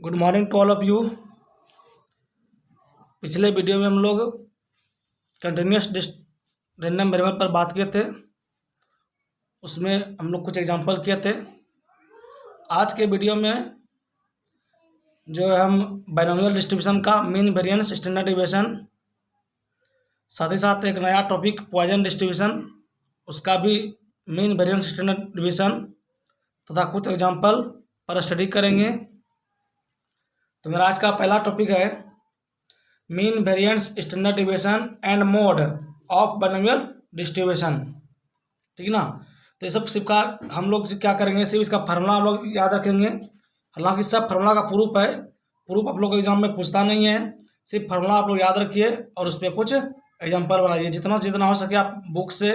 Good morning to all of you. पिछले video में हम लोग कंटिन्यूस रैंडम वेरिएबल पर बात किए थे, उसमें हम लोग कुछ एग्जांपल किए थे। आज के वीडियो में जो है हम बाइनोमियल डिस्ट्रीब्यूशन का मीन वेरिएंस स्टैंडर्ड डिविएशन, साथ ही साथ एक नया टॉपिक पॉइजन डिस्ट्रीब्यूशन, उसका भी मीन वेरिएंस स्टैंडर्ड डिवीजन तथा कुछ एग्जांपल पर स्टडी करेंगे। तो मेरा आज का पहला टॉपिक है mean variance standard deviation and mode of binomial distribution. ठीक है ना। तो ये सब सिर्फ का हम लोग क्या करेंगे, सिर्फ इसका फार्मूला हम लोग याद रखेंगे। हालांकि सब फार्मूला का प्रूफ है, प्रूफ आप लोग एग्जाम में पूछता नहीं है, सिर्फ फार्मूला आप लोग याद रखिए और उस पर कुछ एग्जाम्पल बनाइए। जितना जितना हो सके आप बुक से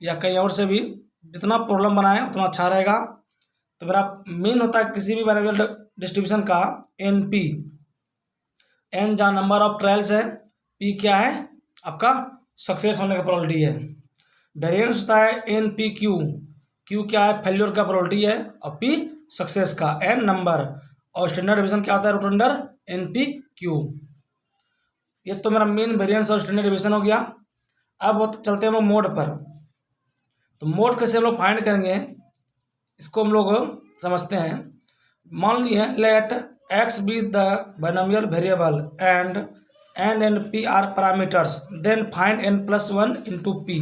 या कहीं और से भी जितना प्रॉब्लम बनाएं उतना अच्छा रहेगा। तो मेरा मीन होता है किसी भी बाइनोमियल डिस्ट्रीब्यूशन का एन पी, एन जहाँ नंबर ऑफ ट्रायल्स है, पी क्या है आपका सक्सेस होने का प्रोबेबिलिटी है। वेरिएंस होता है एन पी क्यू, क्यू क्या है फेल्योर का प्रोबेबिलिटी है और पी सक्सेस का, एन नंबर, और स्टैंडर्ड डिवीजन क्या होता है root under N P Q. ये तो मेरा मीन वेरिएंस और स्टैंडर्ड डिवीजन हो गया। अब चलते हैं हम लोग मोड पर। तो मोड कैसे हम लोग फाइंड करेंगे इसको हम लोग समझते हैं। मान लिए let X be the binomial variable and P are parameters, then find n plus one into P.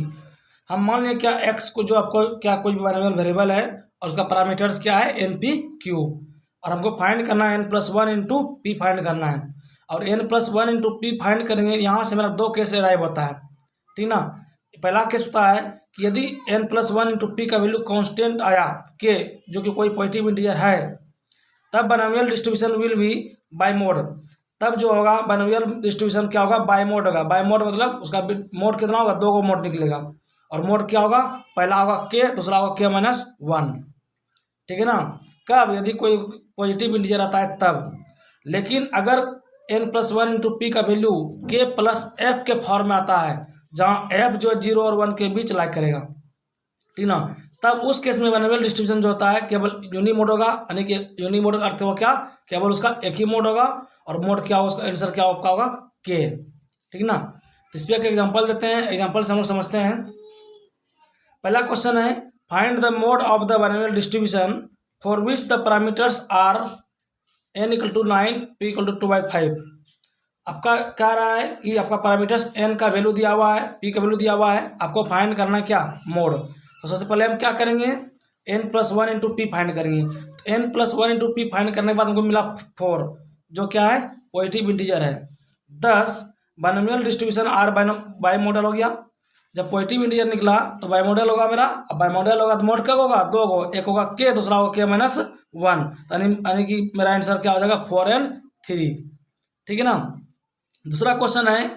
हम मान लिए क्या एक्स को जो आपको क्या कोई बाइनोमियल वेरिएबल है और उसका पैरामीटर्स क्या है एन पी क्यू, और हमको फाइंड करना है n plus one into P find करना है। और n plus one into P find करेंगे, यहाँ से मेरा दो केस अराइव होता है। ठीक ना। पहला केस होता है कि यदि n plus one into P का वैल्यू कांस्टेंट आया के, जो कि कोई पॉजिटिव इंटीजर है, तब binomial distribution will be bi mode. तब जो होगा बाइनोमियल डिस्ट्रीब्यूशन क्या होगा, बाय मोड होगा। बाय मोड मतलब उसका मोड कितना होगा, दो को मोड निकलेगा। और मोड क्या होगा, पहला होगा के, दूसरा होगा के माइनस वन। ठीक है ना। कब, यदि कोई पॉजिटिव इंटीजर आता है तब। लेकिन अगर n plus one into P का वैल्यू के प्लस एफ के फॉर्म में आता है, जहाँ एफ जो है 0 और 1 के बीच लाइक करेगा, ठीक ना, तब उस केस में बाइनोमियल डिस्ट्रीब्यूशन जो होता है केवल यूनी मोड होगा। यानी कि यूनी मोड का अर्थ हुआ क्या, केवल उसका एक ही मोड होगा, और मोड क्या होगा, उसका आंसर क्या आपका होगा के। ठीक ना। तो इस पर एक एग्जांपल देते हैं, एग्जांपल से हम लोग समझते हैं। पहला क्वेश्चन है find the mode of the binomial distribution for which the parameters are n equal to 9 p equal to 2/5। आपका क्या रहा है कि आपका पैरामीटर्स n का वैल्यू दिया हुआ है, p का वैल्यू दिया हुआ है, आपको फाइंड करना है क्या, मोड। तो सबसे पहले हम क्या करेंगे, n plus one into P find करेंगे। तो n plus one into P find करने के बाद हमको मिला 4, जो क्या है पॉजिटिव इंटीजर है। 10 binomial distribution are bimodal हो गया। जब पॉजिटिव इंटीजर निकला तो बाई मॉडल होगा मेरा। अब बाई मॉडल होगा तो मोड कब होगा, दो को, एक होगा के, दूसरा होगा के माइनस वन। यानी कि मेरा आंसर क्या हो जाएगा 4 and 3। ठीक है ना। दूसरा क्वेश्चन है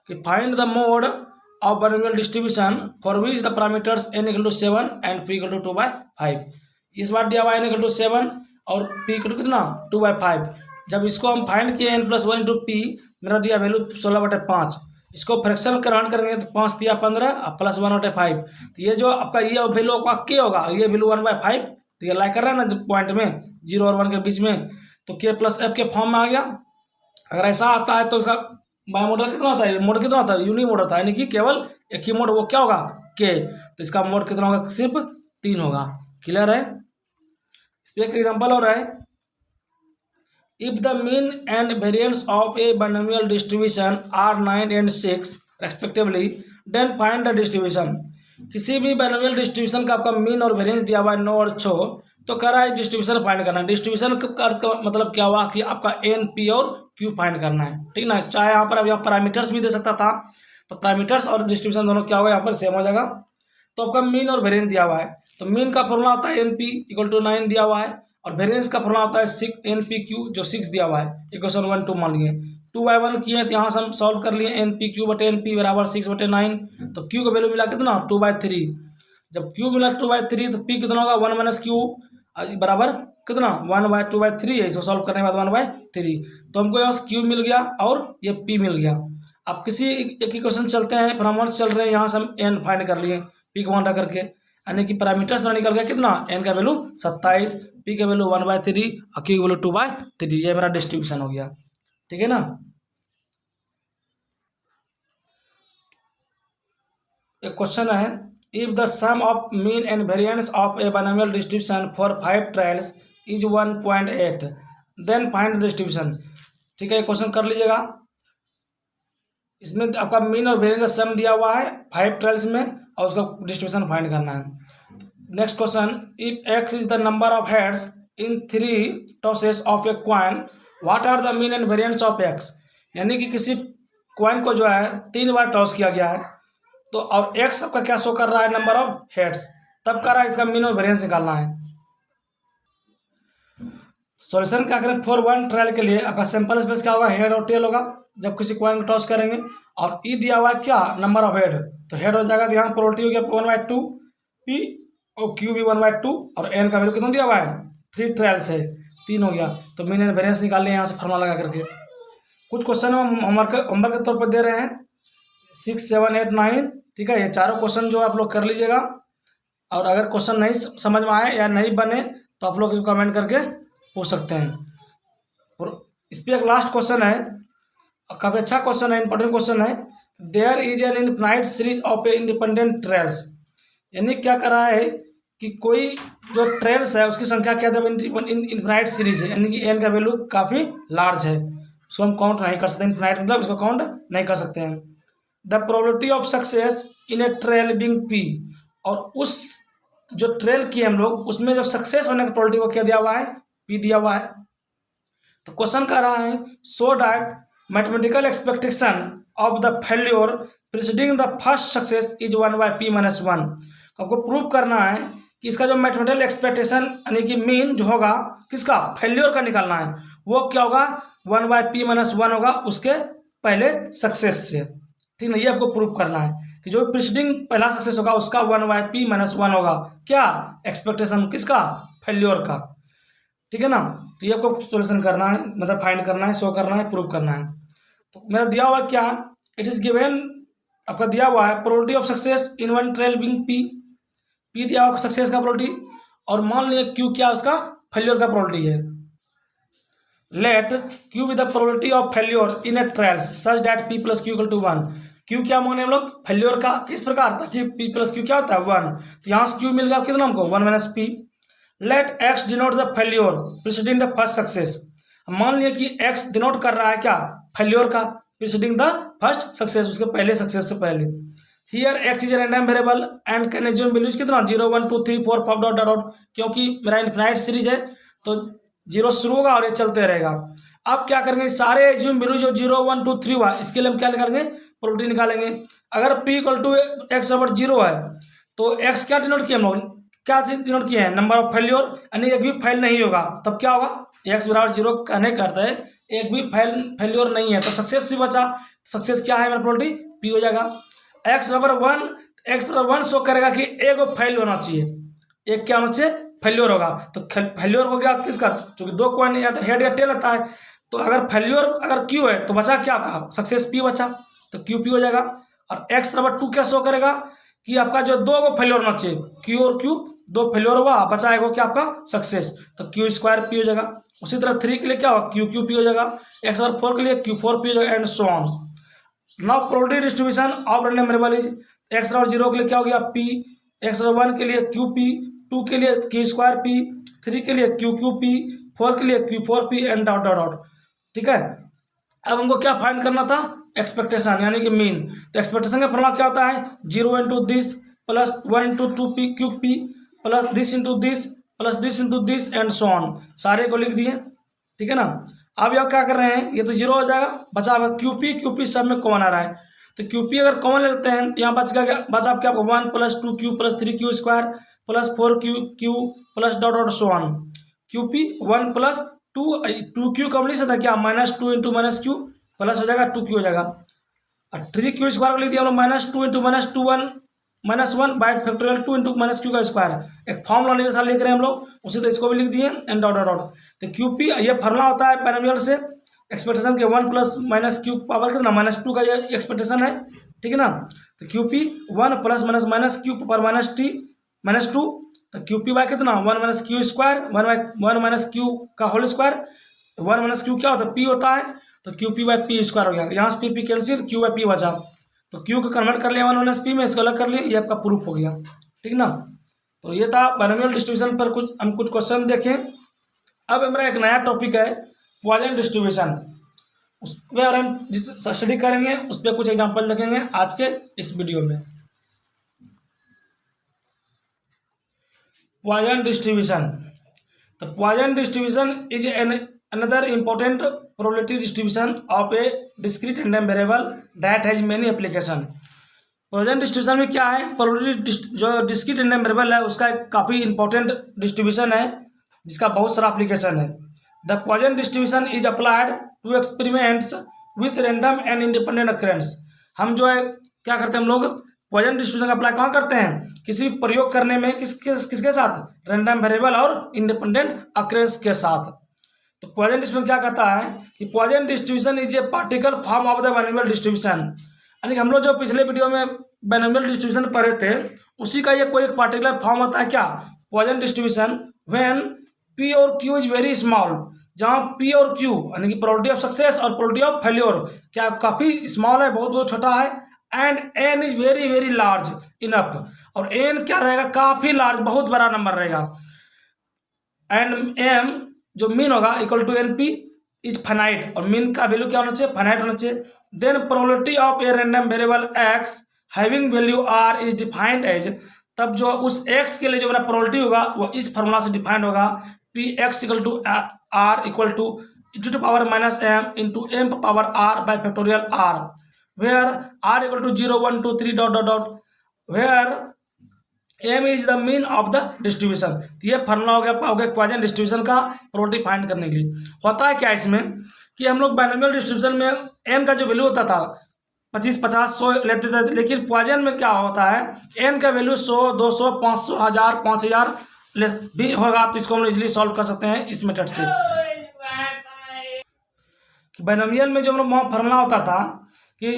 कि find the mode of binomial distribution for which the parameters n equal to 7 and p equal to 2/5। इस बार दिया हुआ n इक्वल टू 7 और p इक्वल टू कितना 2/5। जब इसको हम फाइंड किए n plus one into P, मेरा दिया वैल्यू 16/5। इसको फ्रैक्शन कन्वर्ट करेंगे तो 5 दिया 15 और प्लस 1/5। तो ये जो आपका ये वैल्यू आपका के होगा, ये वैल्यू 1/5। तो ये लाइक कर रहा है ना पॉइंट में 0 और 1 के बीच में, तो के प्लस एफ के फॉर्म में आ गया। अगर ऐसा आता है तो इसका बाय मॉडल कितना होता है, मोड कितना होता है, यूनी मोड होता है। यानी कि केवल एक ही मोड, वो क्या होगा के। तो इसका मोड कितना होगा, सिर्फ 3 होगा। क्लियर है। इस पर एक एग्जाम्पल हो रहा है, if the mean and variance of a binomial distribution are 9 and 6 respectively, then find the distribution. किसी भी बाइनोमियल डिस्ट्रीब्यूशन का आपका मीन और वेरिएंस दिया हुआ है 9 और 6, तो कह रहा है डिस्ट्रीब्यूशन फाइंड करना है। डिस्ट्रीब्यूशन का अर्थ का मतलब क्या हुआ कि आपका एन पी और क्यू फाइंड करना है। ठीक ना। चाहे यहाँ पर अब यहाँ पैरामीटर्स भी दे सकता था, तो पैरामीटर्स और डिस्ट्रीब्यूशन दोनों क्या होगा यहाँ पर सेम हो जाएगा। तो आपका मीन और वेरिएंस दिया हुआ है, तो मीन का फॉर्मूला होता है एन पी इक्वल टू 9 दिया हुआ है, और वेरिएंस का फॉर्मूला होता है 6 एन पी क्यू, जो 6 दिया हुआ है। इक्वेशन 1 2 मान लिए 2/1 किए, तो यहाँ से हम सॉल्व कर लिए एन पी क्यू बटे एन पी बराबर 6/9। तो क्यू का वैल्यू मिला कितना 2/3। जब क्यू मिला 2/3 तो पी कितना होगा 1 माइनस क्यू बराबर कितना 1/2/3 है। इसको सॉल्व करने के बाद 1/3। तो हमको यहाँ क्यू मिल गया और ये पी मिल गया। अब किसी एक ही क्वेश्चन चलते हैं, परामर्श चल रहे हैं, यहाँ से हम एन फाइंड कर लिए पी को मान करके। यानी कि पैरामीटर्स में निकल गया कितना, n का वैल्यू 27, p का वैल्यू 1/3 और q का वैल्यू 2/3। ये मेरा डिस्ट्रीब्यूशन हो गया, ठीक है ना। एक क्वेश्चन है, if the sum of mean and variance of a binomial distribution for 5 trials is 1.8 then find the distribution. ठीक है, ये क्वेश्चन कर लीजिएगा। इसमें आपका मीन और वेरिएंस का सम दिया हुआ है 5 ट्रायल्स में और उसका डिस्ट्रीब्यूशन फाइंड करना है। Next question, if x is the number of heads in 3 tosses of a coin what are the mean and variance of x। यानी कि किसी क्वाइन को जो है 3 बार टॉस किया गया है, तो और x आपका क्या शो कर रहा है, नंबर ऑफ हेड्स, तब कर रहा है इसका मीन और वेरिएंस निकालना है। सॉल्यूशन क्या करें, फॉर 1 ट्रायल के लिए आपका सैंपल स्पेस क्या होगा, हेड और टेल होगा जब किसी क्वाइन को टॉस करेंगे, और ई दिया हुआ है क्या, नंबर ऑफ हेड, तो हेड हो जाएगा, तो यहाँ प्रोबेबिलिटी हो गया 1/2 p और q भी 1/2 और n का वैल्यू कितना दिया हुआ है, 3 ट्रायल्स है, 3 हो गया, तो मीन एंड वेरिएंस निकाल लें यहाँ से फार्मूला लगा करके। कुछ क्वेश्चन हम होमवर्क के तौर पर दे रहे हैं 6, 7, 8, 9, ठीक है। ये चारों क्वेश्चन जो आप लोग कर लीजिएगा, और अगर क्वेश्चन नहीं समझ में आए या नहीं बने तो आप लोग कमेंट करके पूछ सकते हैं। और इस पर एक लास्ट क्वेश्चन है, काफ़ी अच्छा क्वेश्चन है, इंपॉर्टेंट क्वेश्चन है, there is an infinite series of a independent trials. यानी क्या कर रहा है कि कोई जो ट्रेल्स है उसकी संख्या क्या है, इनफिनाइट सीरीज है, यानी कि एन का वैल्यू काफ़ी लार्ज है, उसको हम काउंट नहीं कर सकते, इनफिनाइट मतलब इसको काउंट नहीं कर सकते हैं। The probability of success in a trial being p, और उस जो ट्रेल किए हम लोग उसमें जो सक्सेस होने की प्रोबेबिलिटी को क्या दिया हुआ है, पी दिया हुआ है। तो क्वेश्चन कह रहा है so that mathematical expectation of the failure preceding the first success is 1/p-1। आपको प्रूव करना है कि इसका जो मैथमेटिकल एक्सपेक्टेशन यानी कि मीन जो होगा किसका, फेल्योर का निकालना है, वो क्या होगा, 1/p-1 होगा उसके पहले सक्सेस से, ठीक है। ये आपको प्रूव करना है कि जो प्रीसीडिंग पहला सक्सेस होगा उसका 1/p-1 होगा, क्या, एक्सपेक्टेशन किसका, फेल्योर का, ठीक है ना। तो ये आपको सॉल्यूशन करना है, मतलब फाइंड करना है, शो करना है, प्रूव करना है। तो मेरा दिया हुआ क्या, इट इज गिवन, आपका दिया हुआ है probability of success in 1 trial being p, p दिया हुआ सक्सेस का प्रोबेबिलिटी, और मान लिया क्यू क्या उसका फेल्योर का प्रोबेबिलिटी है। Let q with the probability of failure in a trials such that p + q = 1। Q क्या माने हम लोग, फेल्योर का, किस प्रकार, ताकि p + q क्या होता है 1, तो यहाँ से क्यू मिल गया कितना हमको 1 - p। Let x denote the failure preceding the first success. मान लिया कि x डिनोट कर रहा है क्या, फेल्योर का, प्रीसीडिंग द फर्स्ट सक्सेस, उसके पहले सक्सेस से पहले। Here x is random variable and can assume values कितना 0, 1, 2, 3, 4, 5 डॉट डॉट, क्योंकि मेरा इनफिनाइट सीरीज है तो 0 शुरू होगा और ये चलते रहेगा। अब क्या करेंगे, सारे एज्यूम वैल्यू जो 0, 1, 2, 3 हुआ इसके लिए हम क्या निकालेंगे, प्रोबेबिलिटी निकालेंगे। अगर p = x/0 है तो x क्या डिनोट किया हम लोग, क्या डिनोट किए हैं, नंबर ऑफ फेल्योर, यानी एक भी फेल नहीं होगा, तब क्या होगा, x/0 कहने करते हैं एक भी फेल्योर नहीं है, तो सक्सेस भी बचा, सक्सेस क्या है मेरा प्रोबेबिलिटी p हो जाएगा। x/1 शो करेगा कि एक फेल होना चाहिए, एक क्या होना चाहिए, फेल्योर होगा, तो फेल्योर हो गया किसका, क्योंकि 2 क्वाइन या तो हेड या टेल आता है, तो अगर फेल्योर अगर क्यू है तो बचा क्या कहा, सक्सेस p बचा, तो क्यू p हो जाएगा। और x/2 क्या शो करेगा कि आपका जो 2 फेल्योर होना चाहिए, q और q 2 फेल्योर हुआ, बचा है वो क्या आपका सक्सेस, तो q² p हो जाएगा। उसी तरह 3 के लिए क्या होगा, q p हो जाएगा, x/4 के लिए q4 p हो जाएगा, and so on. Now probability distribution of random variable is x/0 के लिए क्या हो गया p, x/1 के लिए qp, 2 के लिए q² p, 3 के लिए q3p, 4 के लिए q4p and dot dot dot, ठीक है। अब हमको क्या फाइंड करना था, एक्सपेक्टेशन यानी कि मीन। तो एक्सपेक्टेशन का फॉर्मूला क्या होता है, 0 × this plus 1 × 2p qp plus this × this plus this × this and so on, सारे को लिख दिए, ठीक है ना। अब यह क्या कर रहे हैं, ये तो 0 हो जाएगा, बचा हुआ qp सब में कॉमन आ रहा है, तो qp अगर कॉमन लेते हैं तो यहाँ बचा क्या, 1 + 2q + 3q² plus 4q plus dot dot so on, qp 1 + 2q कम लिख सकते हैं क्या, -2 × -q प्लस हो जाएगा 2q हो जाएगा, और 3q² को लिख दिया हम लोग -2 × -1 2 × -q², एक फॉर्मूला लिख रहे हैं हम लोग, उसी तरह इसको भी लिख दिए एंड डॉट डॉट डॉट। तो qp ये फार्मूला होता है बाइनोमियल से, एक्सपेक्टेशन के 1 + -q पावर कितना -2 का ये एक्सपेक्टेशन है, ठीक है ना। तो qp 1 + -q पावर -t -2, तो क्यू पी बाय कितना 1 minus Q square, 1 minus Q का होल स्क्वायर, 1 माइनस क्यू क्या होता है, पी होता है, तो Q P by P square हो गया। यहाँ से P cancel, Q by P बचा, तो क्यू को कन्वर्ट कर लिया 1 माइनस पी में, इसको अलग कर लिया, ये आपका प्रूफ हो गया। ठीक ना, तो ये था बाइनोमियल डिस्ट्रीब्यूशन पर हम कुछ क्वेश्चन देखें। अब हमारा एक नया टॉपिक है पॉइजन डिस्ट्रीब्यूशन, उस पर अगर हम जिस स्टडी करेंगे उस पर कुछ एग्जांपल देखेंगे आज के इस वीडियो में। पॉइजन डिस्ट्रीब्यूशन, तो poison distribution is another important probability distribution of a discrete random variable that has many application। Poisson distribution में क्या है, प्रोबेबिलिटी जो डिस्क्रीट रैंडम वेरिएबल है उसका एक काफ़ी इंपॉर्टेंट डिस्ट्रीब्यूशन है जिसका बहुत सारा एप्लीकेशन है। The Poisson distribution is applied to experiments with random and independent occurrences. हम जो है क्या करते हैं, हम लोग पॉइजन डिस्ट्रीब्यूशन का अप्लाई कहाँ करते हैं, किसी भी प्रयोग करने में किसके साथ, रैंडम वेरिएबल और इंडिपेंडेंट अक्रेंस के साथ। तो पॉइजन डिस्ट्रीब्यूशन क्या कहता है कि poison distribution is a particle form of the binomial distribution, यानी कि हम लोग जो पिछले वीडियो में बाइनोमियल डिस्ट्रीब्यूशन पढ़े थे उसी का ये कोई एक पार्टिकुलर फॉर्म होता है क्या, पॉइजन डिस्ट्रीब्यूशन, व्हेन पी और क्यू इज वेरी स्मॉल, जहाँ पी और क्यू यानी कि प्रोबेबिलिटी ऑफ सक्सेस और प्रोबेबिलिटी ऑफ फेल्योर क्या काफ़ी स्मॉल है, बहुत बहुत छोटा है, and n is very very large enough, और एन क्या रहेगा, काफ़ी लार्ज बहुत बड़ा नंबर रहेगा, एंड एम जो मीन होगा equal to n p is finite, और मीन का वैल्यू क्या होना चाहिए, फाइनाइट होना चाहिए। Then probability of a random variable x having value r is defined as, तब जो उस एक्स के लिए जो मेरा प्रोबेबिलिटी होगा वो इस फॉर्मूला से डिफाइंड होगा, p x equal to r equal to e to power minus m into m power r by factorial r, where r equal to 0 1 2 3 dot dot dot, where m is the mean of the distribution. तो ये formula हो गया आपका, हो गया Poisson distribution का probability find करने के लिए। होता है क्या इसमें कि हम लोग बाइनोमियल डिस्ट्रीब्यूशन में एन का जो वैल्यू होता था 25 50 100 लेते थे, लेकिन पॉइजन में क्या होता है, एन का वैल्यू 100 200 500 1000 5000 भी होगा, तो इसको हम इजीली सॉल्व कर सकते हैं इस मेथड से। बाइनोमियल में जो हम लोग वहाँ फॉर्मूला होता था कि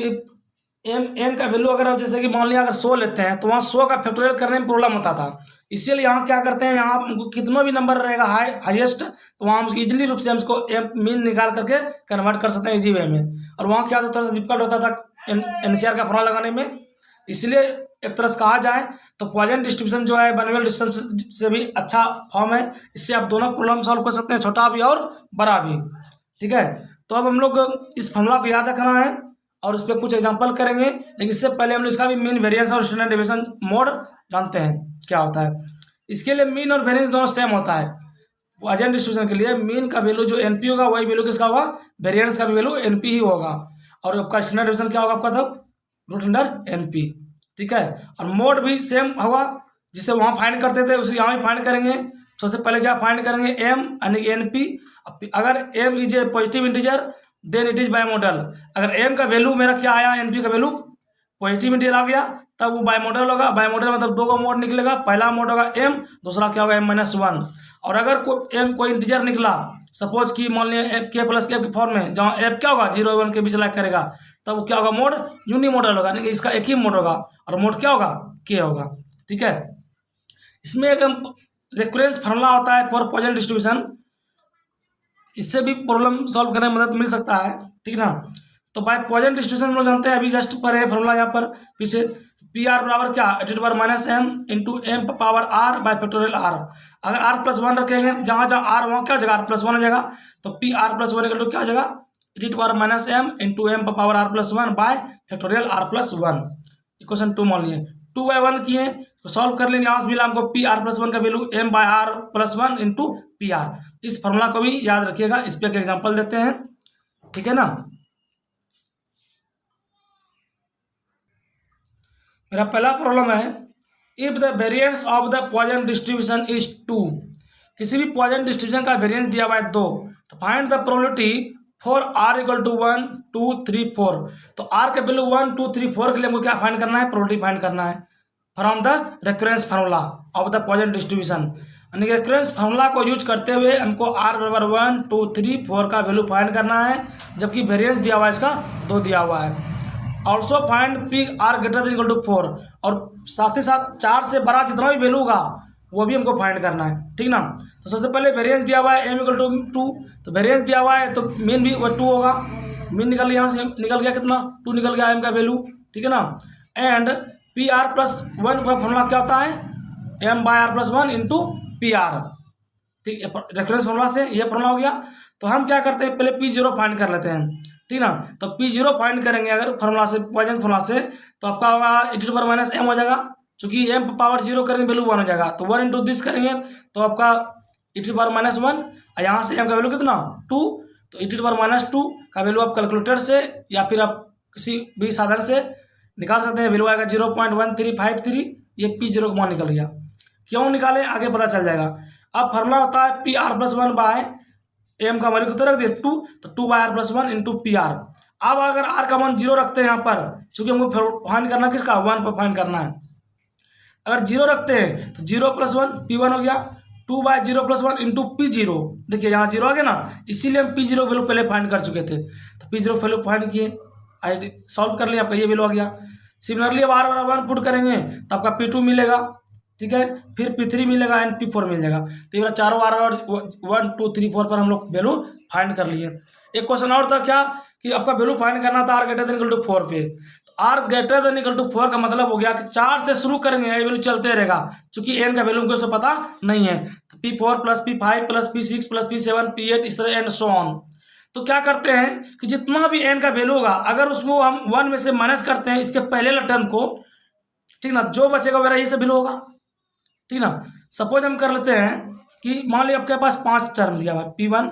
एन का वैल्यू अगर जैसे कि मान लिया अगर 100 लेते हैं तो वहाँ 100 का फैक्टोरियल करने में प्रॉब्लम होता था, इसीलिए यहाँ क्या करते हैं, यहाँ कितना भी नंबर रहेगा हाईएस्ट तो वहाँ हम इजीली रूप से हम इसको मीन निकाल करके कन्वर्ट कर सकते हैं इजी वे में, और वहाँ क्या थोड़ा सा डिफिकल्ट होता था एनसीआर का फॉर्मूला लगाने में, इसलिए एक तरह से कहा जाए तो पॉइजन डिस्ट्रीब्यूशन जो है बाइनोमियल डिस्ट्रीब्यूशन से भी अच्छा फॉर्म है, इससे आप दोनों प्रॉब्लम सॉल्व कर सकते हैं, छोटा भी और बड़ा भी। ठीक है, तो अब हम लोग इस फॉर्मूला को याद रखना है और उस पर कुछ एग्जांपल करेंगे, लेकिन इससे पहले हम लोग इसका भी मीन वेरिएंस और स्टैंडर्ड डेविएशन मोड जानते हैं क्या होता है। इसके लिए मीन और वेरिएंस दोनों सेम होता है। पॉइजन डिस्ट्रीब्यूशन के लिए मीन का वैल्यू जो एनपी होगा वही वैल्यू किसका होगा, वेरिएंस का भी वैल्यू एनपी ही होगा, और आपका स्टैंडर्ड डेविएशन क्या होगा आपका, तब रूट अंडर एनपी। ठीक है, और मोड भी सेम होगा, जिसे वहाँ फाइंड करते थे उसे यहाँ भी फाइंड करेंगे। सबसे पहले क्या फाइंड करेंगे, एम यानी कि एनपी, अगर m is a positive integer then it is bimodal, अगर एम का वैल्यू मेरा क्या आया, एनपी का वैल्यू पॉजिटिव इंटीजर आ गया तब वो बाई मॉडल होगा। बाई मॉडल मतलब दो का मोड निकलेगा, पहला मोड होगा एम, दूसरा क्या होगा m-1, और अगर कोई इंटीजर निकला सपोज कि मान लिया के प्लस के की फॉर्म में, जहाँ एफ क्या होगा 0 1 के बीच लाइक करेगा, तब वो क्या होगा, मोड यूनी मॉडल होगा, यानी कि इसका एक ही मोड होगा, और मोड क्या होगा, के होगा। ठीक है, इसमें एक रिकरेंस फार्मूला होता है फॉर पॉइजन डिस्ट्रीब्यूशन, इससे भी प्रॉब्लम सॉल्व करने में मदद मिल सकता है। ठीक ना, तो बाय पॉइजन डिस्ट्रीब्यूशन हम लोग जानते हैं, अभी जस्ट पर है फॉर्मूला यहाँ पर पीछे, पी आर बराबर क्या, e to power minus m into m power r by factorial r. अगर आर प्लस 1 रखेंगे, जहाँ जहाँ आर वहाँ क्या हो जाएगा, आर प्लस 1 हो जाएगा, तो p r plus 1 equal to क्या हो जाएगा, e to power minus m into m power r plus 1 by factorial r plus 1। Equation 2 मान लिए 2/1 किए तो सॉल्व कर लेंगे, यहाँ से मिला हमको पी आर प्लस 1 का value m by r plus 1 into p r. इस फॉर्मूला को भी याद रखिएगा, इस पर एक एग्जाम्पल देते हैं। ठीक है ना, मेरा पहला प्रॉब्लम है, if the variance of the Poisson distribution is 2, किसी भी पॉइजन डिस्ट्रीब्यूशन का वेरिएंस दिया हुआ है 2, तो find the probability for r equal to 1 2 3 4। तो आर का वैल्यू 1 2 3 4 के लिए हमको क्या फाइंड करना है, प्रोबेबिलिटी फाइंड करना है from the recurrence formula of the Poisson distribution, यानी कि रेकरेंस फार्मूला को यूज करते हुए हमको आर बराबर 1 2 3 4 का वैल्यू फाइंड करना है, जबकि वेरिएंस दिया हुआ है इसका 2 दिया हुआ है। Also find p r greater than equal to 4, और साथ ही साथ 4 से बड़ा जितना भी वैल्यू होगा वो भी हमको फाइंड करना है, ठीक ना। तो सबसे पहले वेरिएंस दिया हुआ है m इक्वल टू 2, तो वेरिएंस दिया हुआ है तो मीन भी 2 होगा, मीन निकल यहाँ से निकल गया कितना 2 निकल गया m का वैल्यू, ठीक है ना। एंड पी आर प्लस 1 का फॉर्मूला क्या होता है, m by r plus 1 into p r, ठीक है, रेफरेंस फॉर्मूला से ये फॉर्मूला हो गया। तो हम क्या करते हैं पहले P0 फाइंड कर लेते हैं, ठीक ना। तो P0 फाइंड करेंगे अगर फॉर्मूला से, पॉइजन फॉर्मूला से, तो आपका होगा e⁻ माइनस m हो जाएगा, चूंकि m पावर 0 करेंगे वैल्यू 1 हो जाएगा, तो 1 इंटू दिस करेंगे तो आपका e⁻ माइनस 1, और यहाँ से m का वैल्यू कितना 2, तो e⁻ माइनस 2 का वैल्यू आप कैलकुलेटर से या फिर आप किसी भी साधन से निकाल सकते हैं, वैल्यू आएगा 0.1353, ये P0 का मान निकल गया। क्यों निकाले आगे पता चल जाएगा। अब फार्मूला होता है p r plus 1 by m का वैल्यू कितना रख दिए 2, तो 2 by r plus 1 into p r. अब अगर आर का मान 0 रखते हैं यहाँ पर, चूंकि हमको फाइंड करना किसका 1 पर फाइंड करना है, अगर 0 रखते हैं तो 0 प्लस 1 P1 हो गया, 2 बाय 0 प्लस 1 इंटू P0, देखिए यहाँ 0 आ गया ना, इसीलिए हम P0 वैल्यू पहले फाइंड कर चुके थे, तो P0 वैल्यू फाइंड किए, आई सॉल्व कर लिया, आपका ये वैल्यू आ गया। सिमिलरली अब आर बराबर 1 पुट करेंगे तो आपका P2 मिलेगा, ठीक है, फिर P3 मिलेगा एंड P4 मिल जाएगा। तो ये चारों आर और 1 2 3 4 पर हम लोग वैल्यू फाइंड कर लिए। एक क्वेश्चन और था क्या कि आपका वैल्यू फाइंड करना था r greater than equal to 4 पे, तो r greater than equal to 4 का मतलब हो गया कि 4 से शुरू करेंगे, ये वैल्यू चलते रहेगा, चूंकि एन का वैल्यू हमको पता नहीं है, तो P4 plus P5 plus P6 plus P7 P8 इस तरह एंड सो ऑन। तो क्या करते हैं कि जितना भी एन का वैल्यू होगा अगर उसको हम 1 में से माइनस करते हैं इसके पहले वाले टर्म को, ठीक ना, जो बचेगा वगैरह ये सब वैल्यू होगा, ठीक ना। सपोज हम कर लेते हैं कि मान लीजिए आपके पास 5 टर्म दिया हुआ है, P1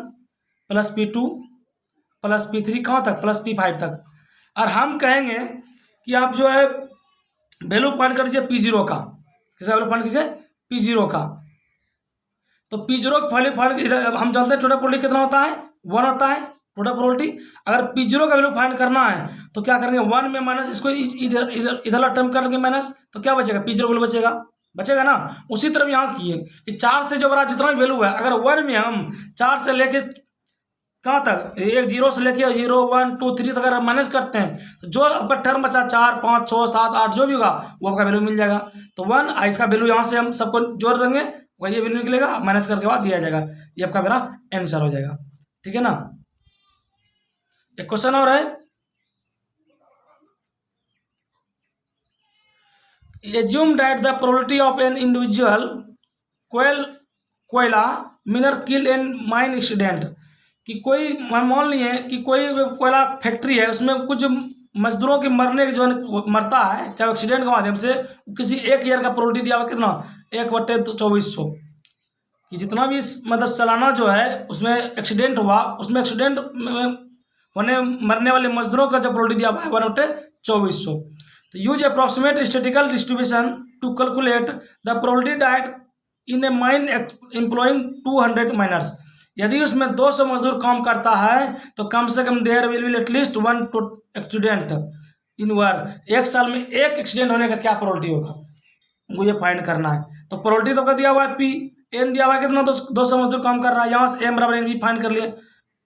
plus P2 plus P3 कहाँ तक प्लस P5 तक, और हम कहेंगे कि आप जो है वैल्यू फाइंड कर लीजिए P0 का, किसका वैल्यू फाइंड कीजिए P0 का। तो P0 का वैल्यू फाइंड हम जानते हैं टोटल प्रोबेबिलिटी कितना होता है 1 होता है टोटल प्रोबेबिलिटी। अगर P0 का वैल्यू फाइंड करना है तो क्या करेंगे 1 में माइनस, इसको इधर टर्म कर लेंगे माइनस, तो क्या बचेगा P0 वैल्यू बचेगा ना। उसी तरह यहाँ किए कि 4 से जो बड़ा जितना भी वैल्यू है, अगर 1 में हम 4 से लेके कहाँ तक, एक 0 से लेके 0 1 2 3 तक अगर माइनस करते हैं तो जो आपका टर्म बचा 4 5 6 7 8 जो भी होगा वो आपका वैल्यू मिल जाएगा। तो 1 इसका वैल्यू यहाँ से हम सबको जोड़ देंगे, वही ये वैल्यू निकलेगा, माइनस करके बाद दिया जाएगा, ये आपका मेरा आंसर हो जाएगा, ठीक है ना। एक क्वेश्चन और है, assume that the probability of an individual कोयला मिनर किल इन माइन एक्सीडेंट, कि कोई मान लिए कि कोई कोयला फैक्ट्री है उसमें कुछ मजदूरों के मरने जो मरता है चाहे एक्सीडेंट के माध्यम से, किसी एक ईयर का प्रोबेबिलिटी दिया हुआ कितना 1/2400, कि जितना भी मतलब सालाना जो है उसमें एक्सीडेंट हुआ, उसमें एक्सीडेंट होने मरने वाले मजदूरों का जो प्रोबेबिलिटी दिया हुआ है 1/2400। तो use approximate statistical distribution to calculate the probability that in a mine employing 200 miners, यदि उसमें 200 मजदूर काम करता है तो कम से कम there will at least 1 accident in year, एक साल में एक एक्सीडेंट होने का क्या प्रोबेबिलिटी होगा, वो ये फाइंड करना है। तो प्रोबेबिलिटी तो क्या दिया हुआ है P, एन दिया हुआ है कितना 200 मजदूर काम कर रहा है, यहाँ से एम बराबर एन भी फाइंड कर लिए।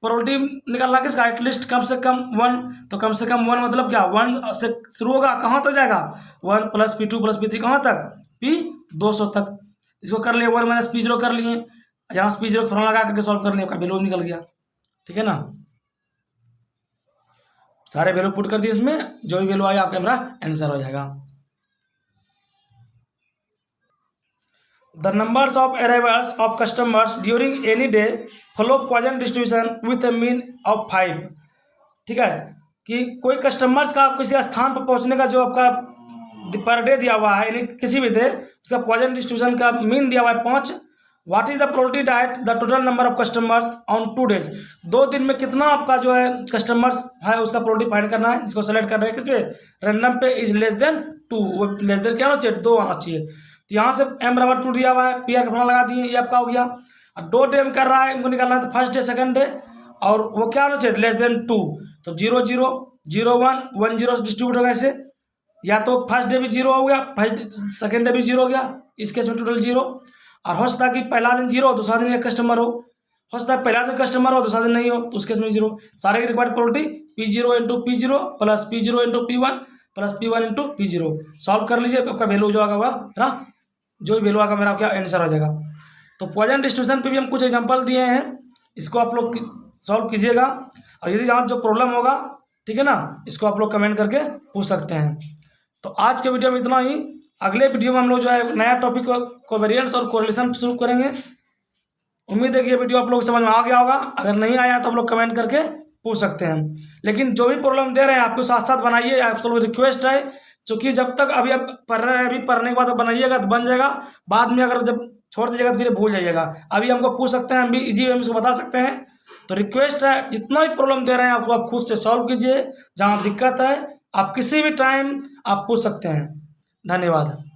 प्रोबेबिलिटी निकालना किसका एटलीस्ट कम से कम 1, तो कम से कम 1 मतलब क्या 1 से शुरू होगा, कहाँ तक जाएगा 1 प्लस P2 प्लस P3 कहाँ तक P 200 तक। इसको कर लिए 1 माइनस P0 कर लिए, यहाँ से P0 फॉर्मूला लगा करके सॉल्व कर लिया, आपका वैल्यू निकल गया, ठीक है ना। सारे वैल्यू पुट कर दिए, इसमें जो भी वैल्यू आया आपका मेरा आंसर हो जाएगा। The numbers of arrivals of customers during any day follow Poisson distribution with a mean of 5, ठीक है, कि कोई कस्टमर्स का किसी स्थान पर पहुंचने का जो आपका पर डे दिया हुआ है, यानी किसी भी डे उसका पॉइजन डिस्ट्रीब्यूशन का मीन दिया हुआ है 5। What is the probability that the total number of customers on 2 days, 2 दिन में कितना आपका जो है कस्टमर्स है उसका प्रोबेबिलिटी फाइंड करना है, जिसको सेलेक्ट करना है किस पे रैंडम पे, इज लेस देन 2, वो लेस देन क्या होना चाहिए 2 आना चाहिए। तो यहाँ से m बराबर 2 दिया हुआ है, पी आर का फॉर्मूला लगा दिए, ये आपका हो गया। और 2 डे में कर रहा है, इनको निकालना है तो फर्स्ट डे सेकंड डे, और वो क्या होना चाहिए लेस देन 2, तो 0 0 0 1 1 0 डिस्ट्रीब्यूट होगा ऐसे, या तो फर्स्ट डे भी 0 हो गया, फर्स्ट सेकंड डे भी 0 हो गया, इस केस में टोटल 0। और हो सकता है कि पहला दिन 0 दूसरा दिन एक कस्टमर हो, हो सकता है पहला दिन कस्टमर हो दूसरा दिन नहीं हो, तो उस केस में 0। सारे की required probability P0 into P0 plus P0 into P1 plus P1 into P0। Solve कर लीजिए, आपका वैल्यू जो आएगा वह है ना, जो भी वैल्यू आएगा मेरा क्या आंसर आ जाएगा। तो पॉइजन डिस्ट्रीब्यूशन पे भी हम कुछ एग्जांपल दिए हैं, इसको आप लोग सॉल्व कीजिएगा। और यदि जहाँ जो प्रॉब्लम होगा, ठीक है ना, इसको आप लोग कमेंट करके पूछ सकते हैं। तो आज के वीडियो में इतना ही। अगले वीडियो में हम लोग जो है नया टॉपिक कोवेरिएंस और कोरिलेशन शुरू करेंगे। उम्मीद है कि ये वीडियो आप लोग समझ में आ गया होगा। अगर नहीं आया तो आप लोग कमेंट करके पूछ सकते हैं। लेकिन जो भी प्रॉब्लम दे रहे हैं आपको साथ साथ बनाइए, आप लोग रिक्वेस्ट है, क्योंकि जब तक अभी आप पढ़ रहे हैं, अभी पढ़ने के बाद बनाइएगा तो बन जाएगा। बाद में अगर जब छोड़ दीजिएगा तो फिर भूल जाइएगा। अभी हमको पूछ सकते हैं, हम भी इजी वे में उसको बता सकते हैं। तो रिक्वेस्ट है, जितना भी प्रॉब्लम दे रहे हैं आपको, आप खुद से सॉल्व कीजिए। जहाँ दिक्कत है आप किसी भी टाइम आप पूछ सकते हैं। धन्यवाद।